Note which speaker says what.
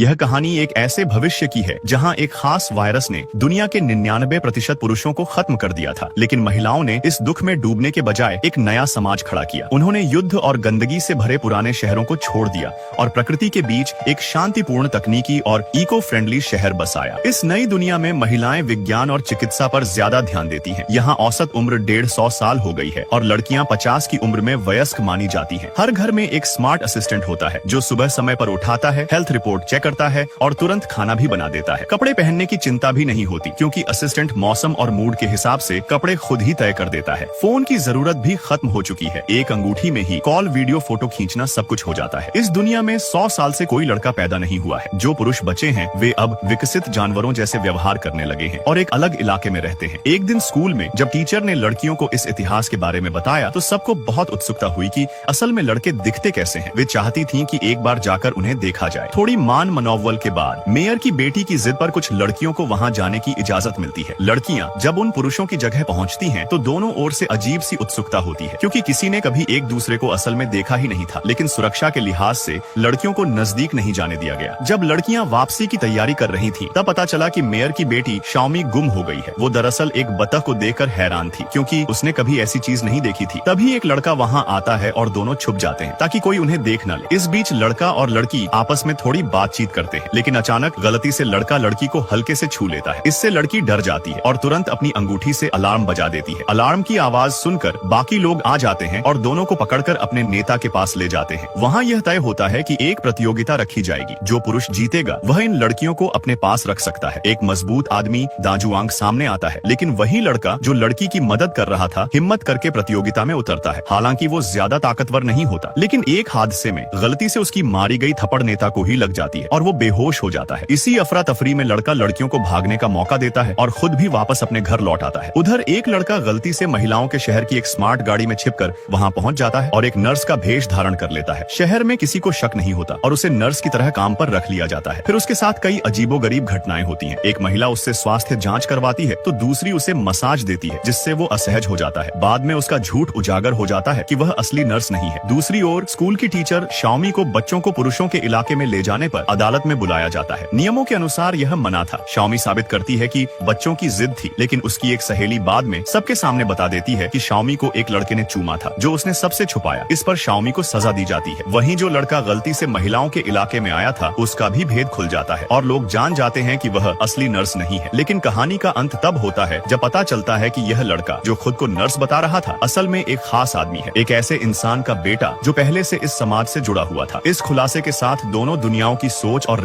Speaker 1: यह कहानी एक ऐसे भविष्य की है जहां एक खास वायरस ने दुनिया के 99% पुरुषों को खत्म कर दिया था, लेकिन महिलाओं ने इस दुख में डूबने के बजाय एक नया समाज खड़ा किया। उन्होंने युद्ध और गंदगी से भरे पुराने शहरों को छोड़ दिया और प्रकृति के बीच एक शांतिपूर्ण तकनीकी और इको फ्रेंडली शहर बसाया। इस नई दुनिया में महिलाएं विज्ञान और चिकित्सा पर ज्यादा ध्यान देती हैं। यहाँ औसत उम्र 150 साल हो गई है और लड़कियां 50 की उम्र में वयस्क मानी जाती हैं। हर घर में एक स्मार्ट असिस्टेंट होता है जो सुबह समय पर उठाता है, हेल्थ रिपोर्ट चेक करता है और तुरंत खाना भी बना देता है। कपड़े पहनने की चिंता भी नहीं होती क्योंकि असिस्टेंट मौसम और मूड के हिसाब से कपड़े खुद ही तय कर देता है। फोन की जरूरत भी खत्म हो चुकी है। एक अंगूठी में ही कॉल, वीडियो, फोटो खींचना सब कुछ हो जाता है। इस दुनिया में 100 साल से कोई लड़का पैदा नहीं हुआ है। जो पुरुष बचे हैं वे अब विकसित जानवरों जैसे व्यवहार करने लगे हैं और एक अलग इलाके में रहते हैं। एक दिन स्कूल में जब टीचर ने लड़कियों को इस इतिहास के बारे में बताया तो सबको बहुत उत्सुकता हुई कि असल में लड़के दिखते कैसे हैं। वे चाहती थीं कि एक बार जाकर उन्हें देखा जाए। थोड़ी मान मनोवल के बाद मेयर की बेटी की जिद पर कुछ लड़कियों को वहां जाने की इजाजत मिलती है। लड़कियां जब उन पुरुषों की जगह पहुंचती हैं तो दोनों ओर से अजीब सी उत्सुकता होती है क्योंकि किसी ने कभी एक दूसरे को असल में देखा ही नहीं था, लेकिन सुरक्षा के लिहाज से लड़कियों को नजदीक नहीं जाने दिया गया। जब लड़कियां वापसी की तैयारी कर रही थी तब पता चला कि मेयर की बेटी शाओमी गुम हो गई है। वो दरअसल एक बतख को देखकर हैरान थी क्योंकि उसने कभी ऐसी चीज नहीं देखी थी। तभी एक लड़का वहां आता है और दोनों छुप जाते हैं ताकि कोई उन्हें देख न ले। इस बीच लड़का और लड़की आपस में थोड़ी बातचीत करते हैं, लेकिन अचानक गलती से लड़का लड़की को हल्के से छू लेता है। इससे लड़की डर जाती है और तुरंत अपनी अंगूठी से अलार्म बजा देती है। अलार्म की आवाज सुनकर बाकी लोग आ जाते हैं और दोनों को पकड़कर अपने नेता के पास ले जाते हैं। वहाँ यह तय होता है कि एक प्रतियोगिता रखी जाएगी। जो पुरुष जीतेगा वह इन लड़कियों को अपने पास रख सकता है। एक मजबूत आदमी दाजुआंग सामने आता है, लेकिन वही लड़का जो लड़की की मदद कर रहा था हिम्मत करके प्रतियोगिता में उतरता है। हालांकि वो ज्यादा ताकतवर नहीं होता, लेकिन एक हादसे में गलती से उसकी मारी गई थप्पड़ नेता को ही लग जाती है और वो बेहोश हो जाता है। इसी अफरा तफरी में लड़का लड़कियों को भागने का मौका देता है और खुद भी वापस अपने घर लौट आता है। उधर एक लड़का गलती से महिलाओं के शहर की एक स्मार्ट गाड़ी में छिपकर वहां पहुंच जाता है और एक नर्स का भेष धारण कर लेता है। शहर में किसी को शक नहीं होता और उसे नर्स की तरह काम पर रख लिया जाता है। फिर उसके साथ कई अजीबोगरीब घटनाएं होती हैं। एक महिला उससे स्वास्थ्य जांच करवाती है तो दूसरी उसे मसाज देती है जिससे वो असहज हो जाता है। बाद में उसका झूठ उजागर हो जाता है कि वह असली नर्स नहीं है। दूसरी ओर स्कूल की टीचर शाओमी को बच्चों को पुरुषों के इलाके में ले जाने पर अदालत में बुलाया जाता है। नियमों के अनुसार यह मना था। शाओमी साबित करती है कि बच्चों की जिद थी, लेकिन उसकी एक सहेली बाद में सबके सामने बता देती है कि शाओमी को एक लड़के ने चूमा था जो उसने सबसे छुपाया। इस पर शाओमी को सजा दी जाती है। वहीं जो लड़का गलती से महिलाओं के इलाके में आया था उसका भी भेद खुल जाता है और लोग जान जाते हैं कि वह असली नर्स नहीं है। लेकिन कहानी का अंत तब होता है जब पता चलता है कि यह लड़का जो खुद को नर्स बता रहा था असल में एक खास आदमी है, एक ऐसे इंसान का बेटा जो पहले से इस समाज से जुड़ा हुआ था। इस खुलासे के साथ दोनों दुनियाओं की सोच और